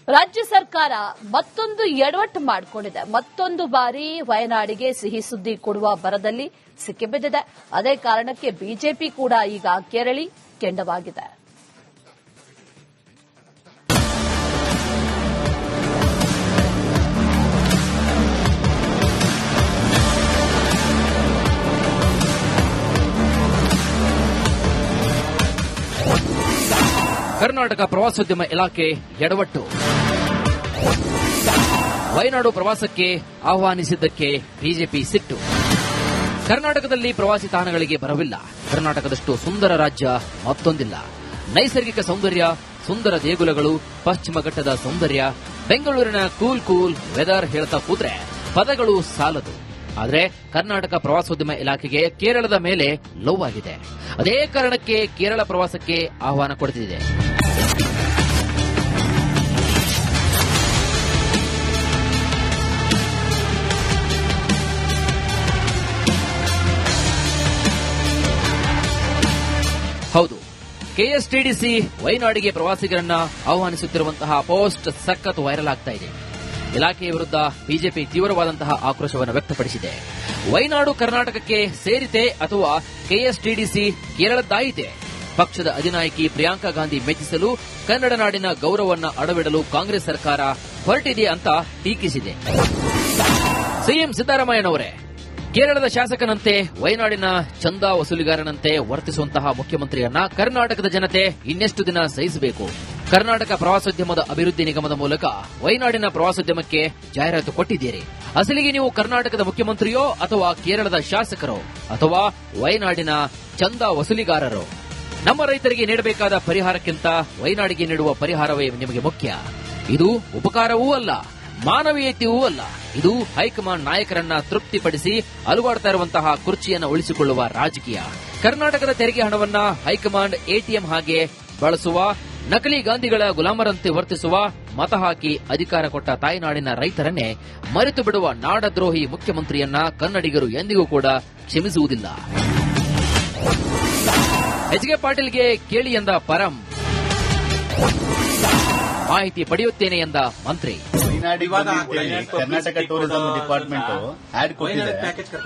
ರಾಜ್ಯ ಸರ್ಕಾರ ಮತ್ತೊಂದು ಎಡವಟ್ಟು ಮಾಡಿಕೊಂಡಿದೆ. ಮತ್ತೊಂದು ಬಾರಿ ವಯನಾಡಿಗೆ ಸಿಹಿ ಸುದ್ದಿ ಕೊಡುವ ಭರದಲ್ಲಿ ಸಿಕ್ಕಿಬಿದ್ದಿದೆ. ಅದೇ ಕಾರಣಕ್ಕೆ ಬಿಜೆಪಿ ಕೂಡ ಈಗ ಕೆರಳಿ ಕೆಂಡವಾಗಿದೆ. ಕರ್ನಾಟಕ ಪ್ರವಾಸೋದ್ಯಮ ಇಲಾಖೆ ಎಡವಟ್ಟು. ವಯನಾಡು ಪ್ರವಾಸಕ್ಕೆ ಆಹ್ವಾನಿಸಿದ್ದಕ್ಕೆ ಬಿಜೆಪಿ ಸಿಟ್ಟು. ಕರ್ನಾಟಕದಲ್ಲಿ ಪ್ರವಾಸಿ ತಾಣಗಳಿಗೆ ಬರವಿಲ್ಲ. ಕರ್ನಾಟಕದಷ್ಟು ಸುಂದರ ರಾಜ್ಯ ಮತ್ತೊಂದಿಲ್ಲ. ನೈಸರ್ಗಿಕ ಸೌಂದರ್ಯ, ಸುಂದರ ದೇಗುಲಗಳು, ಪಶ್ಚಿಮ ಘಟ್ಟದ ಸೌಂದರ್ಯ, ಬೆಂಗಳೂರಿನ ಕೂಲ್ ವೆದರ್ ಹೇಳ್ತಾ ಕೂತ್ರೆ ಪದಗಳು ಸಾಲದು. ಆದರೆ ಕರ್ನಾಟಕ ಪ್ರವಾಸೋದ್ಯಮ ಇಲಾಖೆಗೆ ಕೇರಳದ ಮೇಲೆ ಲವ್ ಆಗಿದೆ. ಅದೇ ಕಾರಣಕ್ಕೆ ಕೇರಳ ಪ್ರವಾಸಕ್ಕೆ ಆಹ್ವಾನ ಕೊಡುತ್ತಿದೆ. ಹೌದು, ಕೆಎಸ್ಟಿಡಿಸಿ ವಯನಾಡಿಗೆ ಪ್ರವಾಸಿಗರನ್ನ ಆಹ್ವಾನಿಸುತ್ತಿರುವಂತಹ ಪೋಸ್ಟ್ ಸಖತ್ ವೈರಲ್ ಆಗ್ತಾ ಇದೆ. ಇಲಾಖೆಯ ವಿರುದ್ಧ ಬಿಜೆಪಿ ತೀವ್ರವಾದಂತಹ ಆಕ್ರೋಶವನ್ನು ವ್ಯಕ್ತಪಡಿಸಿದೆ. ವಯನಾಡು ಕರ್ನಾಟಕಕ್ಕೆ ಸೇರಿತೆ ಅಥವಾ ಕೆಎಸ್ಟಿಡಿಸಿ ಕೇರಳದ್ದಾಯಿತೆ? ಪಕ್ಷದ ಅಧಿನಾಯಕಿ ಪ್ರಿಯಾಂಕಾ ಗಾಂಧಿ ಮೆಚ್ಚಿಸಲು ಕನ್ನಡ ನಾಡಿನ ಗೌರವವನ್ನು ಅಡವಿಡಲು ಕಾಂಗ್ರೆಸ್ ಸರ್ಕಾರ ಹೊರಟಿದೆ ಅಂತ ಟೀಕಿಸಿದೆ. ಸಿಎಂ ಸಿದ್ದರಾಮಯ್ಯನವರೇ, ಕೇರಳದ ಶಾಸಕನಂತೆ ವಯನಾಡಿನ ಚಂದಾ ವಸೂಲಿಗಾರನಂತೆ ವರ್ತಿಸುವಂತಹ ಮುಖ್ಯಮಂತ್ರಿಯನ್ನ ಕರ್ನಾಟಕದ ಜನತೆ ಇನ್ನೆಷ್ಟು ದಿನ ಸಹಿಸಬೇಕು? ಕರ್ನಾಟಕ ಪ್ರವಾಸೋದ್ಯಮದ ಅಭಿವೃದ್ಧಿ ನಿಗಮದ ಮೂಲಕ ವಯನಾಡಿನ ಪ್ರವಾಸೋದ್ಯಮಕ್ಕೆ ಜಾಹೀರಾತು ಕೊಟ್ಟಿದ್ದೀರಿ. ಅಸಲಿಗೆ ನೀವು ಕರ್ನಾಟಕದ ಮುಖ್ಯಮಂತ್ರಿಯೋ ಅಥವಾ ಕೇರಳದ ಶಾಸಕರೋ ಅಥವಾ ವಯನಾಡಿನ ಚಂದಾ ವಸೂಲಿಗಾರರೋ? ನಮ್ಮ ರೈತರಿಗೆ ನೀಡಬೇಕಾದ ಪರಿಹಾರಕ್ಕಿಂತ ವಯನಾಡಿಗೆ ನೀಡುವ ಪರಿಹಾರವೇ ನಿಮಗೆ ಮುಖ್ಯ. ಇದು ಉಪಕಾರವೂ ಅಲ್ಲ, ಮಾನವೀಯತೆಯೂ ಅಲ್ಲ. ಇದು ಹೈಕಮಾಂಡ್ ನಾಯಕರನ್ನ ತೃಪ್ತಿಪಡಿಸಿ ಅಲುಗಾಡ್ತಾ ಇರುವಂತಹ ಕುರ್ಚಿಯನ್ನು ಉಳಿಸಿಕೊಳ್ಳುವ ರಾಜಕೀಯ. ಕರ್ನಾಟಕದ ತೆರಿಗೆ ಹಣವನ್ನ ಹೈಕಮಾಂಡ್ ಎಟಿಎಂ ಹಾಗೆ ಬಳಸುವ, ನಕಲಿ ಗಾಂಧಿಗಳ ಗುಲಾಮರಂತೆ ವರ್ತಿಸುವ, ಮತ ಹಾಕಿ ಅಧಿಕಾರ ಕೊಟ್ಟ ತಾಯ್ನಾಡಿನ ರೈತರನ್ನೇ ಮರೆತು ಬಿಡುವ ನಾಡದ್ರೋಹಿ ಮುಖ್ಯಮಂತ್ರಿಯನ್ನ ಕನ್ನಡಿಗರು ಎಂದಿಗೂ ಕೂಡ ಕ್ಷಮಿಸುವುದಿಲ್ಲ. ಎಚ್.ಕೆ. ಪಾಟೀಲ್ಗೆ ಕೇಳಿ ಎಂದ ಪರಂ, ಮಾಹಿತಿ ಪಡೆಯುತ್ತೇನೆ ಎಂದ ಮಂತ್ರಿ. ಕರ್ನಾಟಕ ಟೂರಿಸಂ ಡಿಪಾರ್ಟ್ಮೆಂಟ್ ಆಡ್ ಕೊಟ್ಟಿದೆ.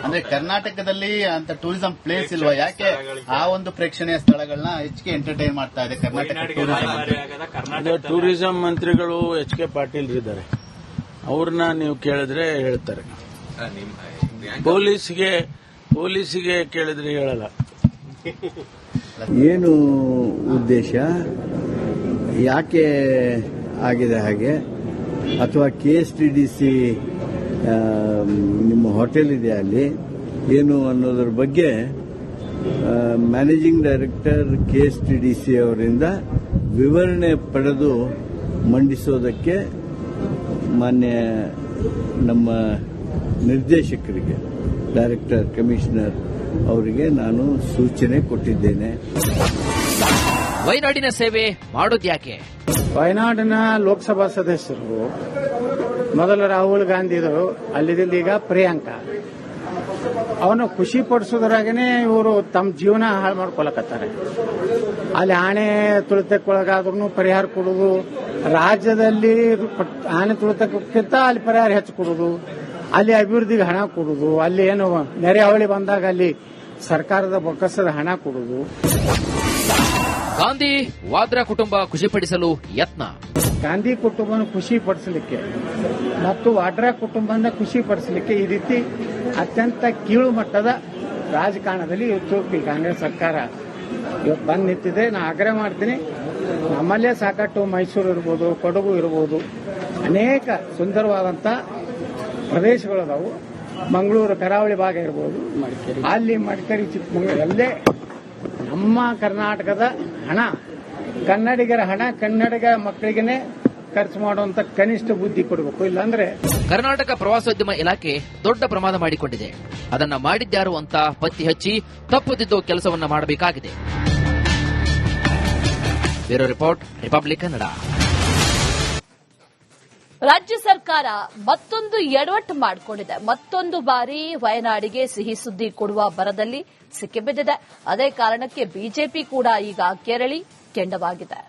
ಅಂದ್ರೆ ಕರ್ನಾಟಕದಲ್ಲಿ ಅಂತ ಟೂರಿಸಂ ಪ್ಲೇಸ್ ಇಲ್ವಾ? ಯಾಕೆ ಆ ಒಂದು ಪ್ರೇಕ್ಷಣೀಯ ಸ್ಥಳಗಳನ್ನ ಹೆಚ್ಚಿಗೆ ಎಂಟರ್ಟೈನ್ ಮಾಡ್ತಾ ಇದೆ ಕರ್ನಾಟಕ ಟೂರಿಸಂ ಮಂತ್ರಿಗಳು? ಎಚ್.ಕೆ. ಪಾಟೀಲ್ ಇದ್ದಾರೆ, ಅವ್ರನ್ನ ನೀವು ಕೇಳಿದ್ರೆ ಹೇಳ್ತಾರೆ. ಪೊಲೀಸಿಗೆ ಕೇಳಿದ್ರೆ ಹೇಳಲ್ಲ. ಏನು ಉದ್ದೇಶ, ಯಾಕೆ ಆಗಿದೆ ಹಾಗೆ, ಅಥವಾ ಕೆಎಸ್ಟಿಡಿಸಿ ನಿಮ್ಮ ಹೋಟೆಲ್ ಇದೆ ಅಲ್ಲಿ ಏನು ಅನ್ನೋದ್ರ ಬಗ್ಗೆ ಮ್ಯಾನೇಜಿಂಗ್ ಡೈರೆಕ್ಟರ್ ಕೆಎಸ್ಟಿಡಿಸಿ ಅವರಿಂದ ವಿವರಣೆ ಪಡೆದು ಮಂಡಿಸೋದಕ್ಕೆ ಮಾನ್ಯ ನಮ್ಮ ನಿರ್ದೇಶಕರಿಗೆ, ಡೈರೆಕ್ಟರ್, ಕಮಿಷನರ್ ಅವರಿಗೆ ನಾನು ಸೂಚನೆ ಕೊಟ್ಟಿದ್ದೇನೆ. ವಯನಾಡಿನ ಸೇವೆ ಮಾಡೋದ್ಯಾಕೆ? ವಯನಾಡಿನ ಲೋಕಸಭಾ ಸದಸ್ಯರು ಮೊದಲು ರಾಹುಲ್ ಗಾಂಧಿ ಇದ್ರು, ಅಲ್ಲಿದ್ದ ಈಗ ಪ್ರಿಯಾಂಕಾ. ಅವನು ಖುಷಿ ಪಡಿಸೋದ್ರಾಗನೆ ಇವರು ತಮ್ಮ ಜೀವನ ಹಾಳು ಮಾಡ್ಕೊಳಕತ್ತಾರೆ. ಅಲ್ಲಿ ಆಣೆ ತುಳಿತಕ್ಕೊಳಗಾದ್ರೂ ಪರಿಹಾರ ಕೊಡುದು, ರಾಜ್ಯದಲ್ಲಿ ಆಣೆ ತುಳಿತಕ್ಕಿಂತ ಅಲ್ಲಿ ಪರಿಹಾರ ಹೆಚ್ಚು ಕೊಡುದು, ಅಲ್ಲಿ ಅಭಿವೃದ್ಧಿಗೆ ಹಣ ಕೊಡುದು, ಅಲ್ಲಿ ಏನು ನೆರೆ ಹಾವಳಿ ಬಂದಾಗ ಅಲ್ಲಿ ಸರ್ಕಾರದ ಬೊಕ್ಕಸದ ಹಣ ಕೊಡುದು. ಗಾಂಧಿ ವಾದ್ರಾ ಕುಟುಂಬ ಖುಷಿಪಡಿಸಲು ಯತ್ನ. ಗಾಂಧಿ ಕುಟುಂಬನ ಖುಷಿ ಪಡಿಸಲಿಕ್ಕೆ ಮತ್ತು ವಾಡ್ರಾ ಕುಟುಂಬನ ಖುಷಿ ಪಡಿಸಲಿಕ್ಕೆ ಈ ರೀತಿ ಅತ್ಯಂತ ಕೀಳು ಮಟ್ಟದ ರಾಜಕಾರಣದಲ್ಲಿ ಇವತ್ತು ಕಾಂಗ್ರೆಸ್ ಸರ್ಕಾರ ಇವತ್ತು ಬಂದು ನಿಂತಿದೆ. ನಾನು ಆಗ್ರಹ ಮಾಡ್ತೀನಿ, ನಮ್ಮಲ್ಲೇ ಸಾಕಷ್ಟು ಮೈಸೂರು ಇರ್ಬೋದು, ಕೊಡಗು ಇರ್ಬೋದು, ಅನೇಕ ಸುಂದರವಾದಂಥ ಪ್ರದೇಶಗಳದಾವು. ಮಂಗಳೂರು ಕರಾವಳಿ ಭಾಗ ಇರ್ಬೋದು, ಅಲ್ಲಿ ಮಡಿಕೇರಿ, ಚಿಕ್ಕಮಗಳೂರು, ಎಲ್ಲೇ ನಮ್ಮ ಕರ್ನಾಟಕದ ಹಣ, ಕನ್ನಡಿಗರ ಹಣ ಕನ್ನಡಿಗ ಮಕ್ಕಳಿಗೆ ಖರ್ಚು ಮಾಡುವಂತ ಕನಿಷ್ಠ ಬುದ್ಧಿ ಕೊಡಬೇಕು. ಇಲ್ಲಾಂದ್ರೆ ಕರ್ನಾಟಕ ಪ್ರವಾಸೋದ್ಯಮ ಇಲಾಖೆ ದೊಡ್ಡ ಪ್ರಮಾದ ಮಾಡಿಕೊಂಡಿದೆ. ಅದನ್ನ ಮಾಡಿದ್ಯಾರು ಅಂತ ಪತ್ತಿ ಹಚ್ಚಿ ತಪ್ಪುತ್ತಿದ್ದೋ ಕೆಲಸವನ್ನ ಮಾಡಬೇಕಾಗಿದೆ. Bureau report, republic Kannada. ರಾಜ್ಯ ಸರ್ಕಾರ ಮತ್ತೊಂದು ಎಡವಟ್ಟು ಮಾಡಿಕೊಂಡಿದೆ. ಮತ್ತೊಂದು ಬಾರಿ ವಯನಾಡಿಗೆ ಸಿಹಿ ಸುದ್ದಿ ಕೊಡುವ ಭರದಲ್ಲಿ ಸಿಕ್ಕಿಬಿದ್ದಿದೆ. ಅದೇ ಕಾರಣಕ್ಕೆ ಬಿಜೆಪಿ ಕೂಡ ಈಗ ಕೆರಳಿ ಕೆಂಡವಾಗಿದೆ.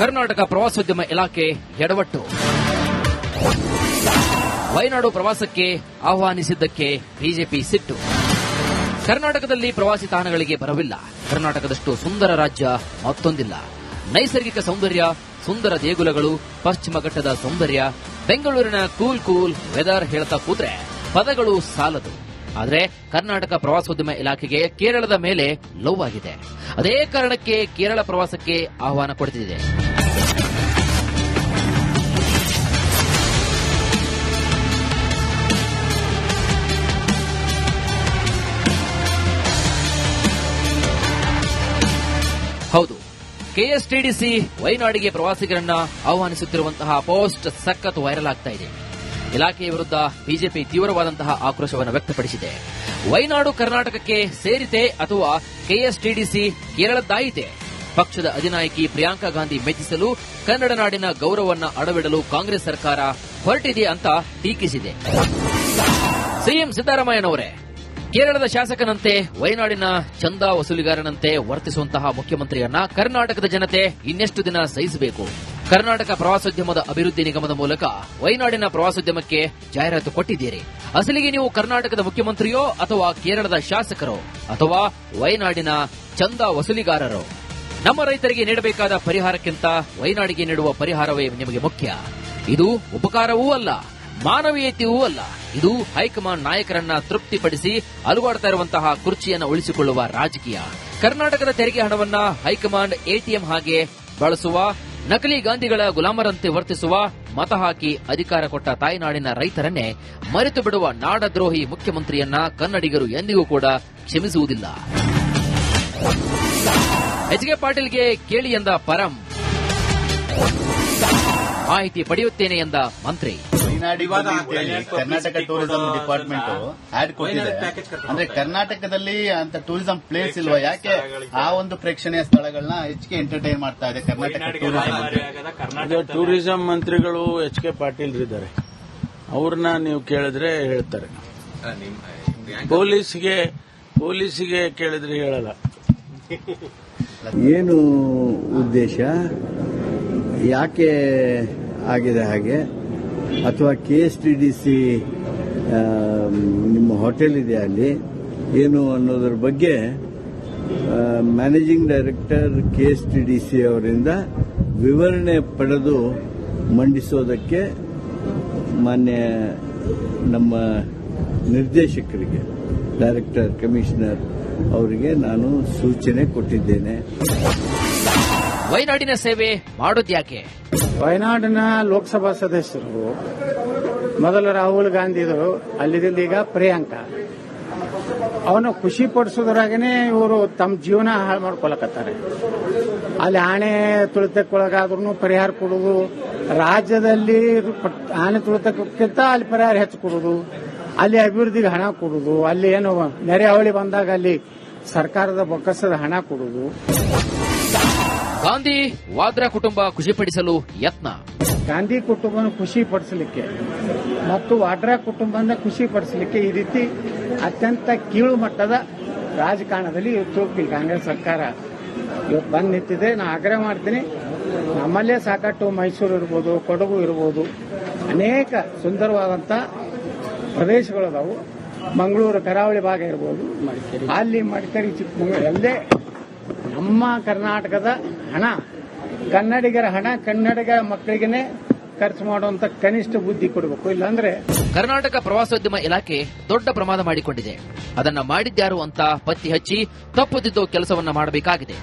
ಕರ್ನಾಟಕ ಪ್ರವಾಸೋದ್ಯಮ ಇಲಾಖೆ ಎಡವಟ್ಟು. ವಯನಾಡು ಪ್ರವಾಸಕ್ಕೆ ಆಹ್ವಾನಿಸಿದ್ದಕ್ಕೆ ಬಿಜೆಪಿ ಸಿಟ್ಟು. ಕರ್ನಾಟಕದಲ್ಲಿ ಪ್ರವಾಸಿ ತಾಣಗಳಿಗೆ ಬರವಿಲ್ಲ. ಕರ್ನಾಟಕದಷ್ಟು ಸುಂದರ ರಾಜ್ಯ ಮತ್ತೊಂದಿಲ್ಲ. ನೈಸರ್ಗಿಕ ಸೌಂದರ್ಯ, ಸುಂದರ ದೇಗುಲಗಳು, ಪಶ್ಚಿಮ ಘಟ್ಟದ ಸೌಂದರ್ಯ, ಬೆಂಗಳೂರಿನ ಕೂಲ್ ವೆದರ್ ಹೇಳ್ತಾ ಕೂತ್ರೆ ಪದಗಳು ಸಾಲದು. ಆದರೆ ಕರ್ನಾಟಕ ಪ್ರವಾಸೋದ್ಯಮ ಇಲಾಖೆಗೆ ಕೇರಳದ ಮೇಲೆ ಲವ್ ಆಗಿದೆ. ಅದೇ ಕಾರಣಕ್ಕೆ ಕೇರಳ ಪ್ರವಾಸಕ್ಕೆ ಆಹ್ವಾನ ಕೊಡುತ್ತಿದೆ. ಹೌದು, ಕೆಎಸ್ಟಿಡಿಸಿ ವಯನಾಡಿಗೆ ಪ್ರವಾಸಿಗರನ್ನ ಆಹ್ವಾನಿಸುತ್ತಿರುವಂತಹ ಪೋಸ್ಟ್ ಸಖತ್ ವೈರಲ್ ಆಗ್ತಾ ಇದೆ. ಇಲಾಖೆಯ ವಿರುದ್ಧ ಬಿಜೆಪಿ ತೀವ್ರವಾದಂತಹ ಆಕ್ರೋಶವನ್ನು ವ್ಯಕ್ತಪಡಿಸಿದೆ. ವಯನಾಡು ಕರ್ನಾಟಕಕ್ಕೆ ಸೇರಿತೆ ಅಥವಾ ಕೆಎಸ್ಟಿಡಿಸಿ ಕೇರಳದ್ದಾಯಿತೆ? ಪಕ್ಷದ ಅಧಿನಾಯಕಿ ಪ್ರಿಯಾಂಕಾ ಗಾಂಧಿ ಮೆಚ್ಚಿಸಲು ಕನ್ನಡ ನಾಡಿನ ಗೌರವವನ್ನು ಅಡವಿಡಲು ಕಾಂಗ್ರೆಸ್ ಸರ್ಕಾರ ಹೊರಟಿದೆ ಅಂತ ಟೀಕಿಸಿದೆ. ಸಿಎಂ ಸಿದ್ದರಾಮಯ್ಯನವರೇ, ಕೇರಳದ ಶಾಸಕನಂತೆ ವಯನಾಡಿನ ಚಂದಾ ವಸೂಲಿಗಾರನಂತೆ ವರ್ತಿಸುವಂತಹ ಮುಖ್ಯಮಂತ್ರಿಯನ್ನ ಕರ್ನಾಟಕದ ಜನತೆ ಇನ್ನೆಷ್ಟು ದಿನ ಸಹಿಸಬೇಕು? ಕರ್ನಾಟಕ ಪ್ರವಾಸೋದ್ಯಮದ ಅಭಿವೃದ್ಧಿ ನಿಗಮದ ಮೂಲಕ ವಯನಾಡಿನ ಪ್ರವಾಸೋದ್ಯಮಕ್ಕೆ ಜಾಹೀರಾತು ಕೊಟ್ಟಿದ್ದೀರಿ. ಅಸಲಿಗೆ ನೀವು ಕರ್ನಾಟಕದ ಮುಖ್ಯಮಂತ್ರಿಯೋ ಅಥವಾ ಕೇರಳದ ಶಾಸಕರೋ ಅಥವಾ ವಯನಾಡಿನ ಚಂದಾ ವಸೂಲಿಗಾರರೋ? ನಮ್ಮ ರೈತರಿಗೆ ನೀಡಬೇಕಾದ ಪರಿಹಾರಕ್ಕಿಂತ ವಯನಾಡಿಗೆ ನೀಡುವ ಪರಿಹಾರವೇ ನಿಮಗೆ ಮುಖ್ಯ. ಇದು ಉಪಕಾರವೂ ಅಲ್ಲ, ಮಾನವೀಯತೆಯೂ ಅಲ್ಲ. ಇದು ಹೈಕಮಾಂಡ್ ನಾಯಕರನ್ನ ತೃಪ್ತಿಪಡಿಸಿ ಅಲುಗಾಡ್ತಾ ಇರುವಂತಹ ಕುರ್ಚಿಯನ್ನು ಉಳಿಸಿಕೊಳ್ಳುವ ರಾಜಕೀಯ. ಕರ್ನಾಟಕದ ತೆರಿಗೆ ಹಣವನ್ನ ಹೈಕಮಾಂಡ್ ಎಟಿಎಂ ಹಾಗೆ ಬಳಸುವ, ನಕಲಿ ಗಾಂಧಿಗಳ ಗುಲಾಮರಂತೆ ವರ್ತಿಸುವ, ಮತ ಹಾಕಿ ಅಧಿಕಾರ ಕೊಟ್ಟ ತಾಯ್ನಾಡಿನ ರೈತರನ್ನೇ ಮರೆತು ಬಿಡುವ ನಾಡದ್ರೋಹಿ ಮುಖ್ಯಮಂತ್ರಿಯನ್ನ ಕನ್ನಡಿಗರು ಎಂದಿಗೂ ಕೂಡ ಕ್ಷಮಿಸುವುದಿಲ್ಲ. ಎಚ್.ಕೆ. ಪಾಟೀಲ್ಗೆ ಕೇಳಿ ಎಂದ ಪರಂ, ಮಾಹಿತಿ ಪಡೆಯುತ್ತೇನೆ ಎಂದ ಮಂತ್ರಿ. ಕರ್ನಾಟಕ ಟೂರಿಸಂ ಡಿಪಾರ್ಟ್ಮೆಂಟ್ ಆಡ್ ಕೊಟ್ಟಿದೆ. ಅಂದ್ರೆ ಕರ್ನಾಟಕದಲ್ಲಿ ಅಂತ ಟೂರಿಸಂ ಪ್ಲೇಸ್ ಇಲ್ವಾ? ಯಾಕೆ ಆ ಒಂದು ಪ್ರೇಕ್ಷಣೀಯ ಸ್ಥಳಗಳನ್ನ ಹೆಚ್ಚಿಗೆ ಎಂಟರ್ಟೈನ್ ಮಾಡ್ತಾ ಇದೆ ಕರ್ನಾಟಕ ಟೂರಿಸಂ ಮಂತ್ರಿಗಳು ಎಚ್.ಕೆ. ಪಾಟೀಲ್ ಇದ್ದಾರೆ. ಅವ್ರನ್ನ ನೀವು ಕೇಳಿದ್ರೆ ಹೇಳ್ತಾರೆ. ಪೊಲೀಸಿಗೆ ಕೇಳಿದ್ರೆ ಹೇಳಲ್ಲ. ಏನು ಉದ್ದೇಶ, ಯಾಕೆ ಆಗಿದೆ ಹಾಗೆ, ಅಥವಾ ಕೆಎಸ್ಟಿಡಿಸಿ ನಿಮ್ಮ ಹೋಟೆಲ್ ಇದೆ ಅಲ್ಲಿ ಏನು ಅನ್ನೋದ್ರ ಬಗ್ಗೆ ಮ್ಯಾನೇಜಿಂಗ್ ಡೈರೆಕ್ಟರ್ ಕೆಎಸ್ಟಿಡಿಸಿ ಅವರಿಂದ ವಿವರಣೆ ಪಡೆದು ಮಂಡಿಸೋದಕ್ಕೆ ಮಾನ್ಯ ನಮ್ಮ ನಿರ್ದೇಶಕರಿಗೆ, ಡೈರೆಕ್ಟರ್, ಕಮಿಷನರ್ ಅವರಿಗೆ ನಾನು ಸೂಚನೆ ಕೊಟ್ಟಿದ್ದೇನೆ. ವಯನಾಡಿನ ಸೇವೆ ಮಾಡೋದ್ಯಾಕೆ? ವಯನಾಡಿನ ಲೋಕಸಭಾ ಸದಸ್ಯರು ಮೊದಲು ರಾಹುಲ್ ಗಾಂಧಿ ಇದ್ರು, ಅಲ್ಲಿದಿಂದ ಈಗ ಪ್ರಿಯಾಂಕಾ. ಅವನು ಖುಷಿ ಪಡಿಸೋದ್ರಾಗನೆ ಇವರು ತಮ್ಮ ಜೀವನ ಹಾಳು ಮಾಡ್ಕೊಳಕತ್ತಾರೆ. ಅಲ್ಲಿ ಆಣೆ ತುಳಿತಕ್ಕೊಳಗಾದ್ರೂ ಪರಿಹಾರ ಕೊಡುವುದು, ರಾಜ್ಯದಲ್ಲಿ ಆನೆ ತುಳಿತಕ್ಕಿಂತ ಅಲ್ಲಿ ಪರಿಹಾರ ಹೆಚ್ಚು ಕೊಡುವುದು, ಅಲ್ಲಿ ಅಭಿವೃದ್ಧಿಗೆ ಹಣ ಕೊಡುವುದು, ಅಲ್ಲಿ ಏನು ನೆರೆ ಹಾವಳಿ ಬಂದಾಗ ಅಲ್ಲಿ ಸರ್ಕಾರದ ಬೊಕ್ಕಸದ ಹಣ ಕೊಡುವುದು. ಗಾಂಧಿ ವಾದ್ರಾ ಕುಟುಂಬ ಖುಷಿಪಡಿಸಲು ಯತ್ನ. ಗಾಂಧಿ ಕುಟುಂಬನ ಖುಷಿ ಪಡಿಸಲಿಕ್ಕೆ ಮತ್ತು ವಾಡ್ರಾ ಕುಟುಂಬನ ಖುಷಿ ಪಡಿಸಲಿಕ್ಕೆ ಈ ರೀತಿ ಅತ್ಯಂತ ಕೀಳು ಮಟ್ಟದ ರಾಜಕಾರಣದಲ್ಲಿ ಇವತ್ತು ಕಾಂಗ್ರೆಸ್ ಸರ್ಕಾರ ಇವತ್ತು ಬಂದು ನಿಂತಿದೆ. ನಾನು ಆಗ್ರಹ ಮಾಡ್ತೀನಿ, ನಮ್ಮಲ್ಲೇ ಸಾಕಷ್ಟು ಮೈಸೂರು ಇರ್ಬೋದು, ಕೊಡಗು ಇರ್ಬೋದು, ಅನೇಕ ಸುಂದರವಾದಂಥ ಪ್ರದೇಶಗಳದಾವು. ಮಂಗಳೂರು ಕರಾವಳಿ ಭಾಗ ಇರ್ಬೋದು, ಅಲ್ಲಿ ಮಡಿಕೇರಿ, ಚಿಕ್ಕಮಗಳೂರು, ಎಲ್ಲೇ ನಮ್ಮ ಕರ್ನಾಟಕದ ಹಣ, ಕನ್ನಡಿಗರ ಹಣ ಕನ್ನಡಿಗರ ಮಕ್ಕಳಿಗೆ ಖರ್ಚು ಮಾಡುವಂತ ಕನಿಷ್ಠ ಬುದ್ಧಿ ಕೊಡಬೇಕು. ಇಲ್ಲಾಂದ್ರೆ ಕರ್ನಾಟಕ ಪ್ರವಾಸೋದ್ಯಮ ಇಲಾಖೆ ದೊಡ್ಡ ಪ್ರಮಾದ ಮಾಡಿಕೊಂಡಿದೆ. ಅದನ್ನ ಮಾಡಿದ್ಯಾರು ಅಂತ ಪತ್ತಿ ಹಚ್ಚಿ ತಪ್ಪುತ್ತಿದ್ದೋ ಕೆಲಸವನ್ನ ಮಾಡಬೇಕಾಗಿದೆ.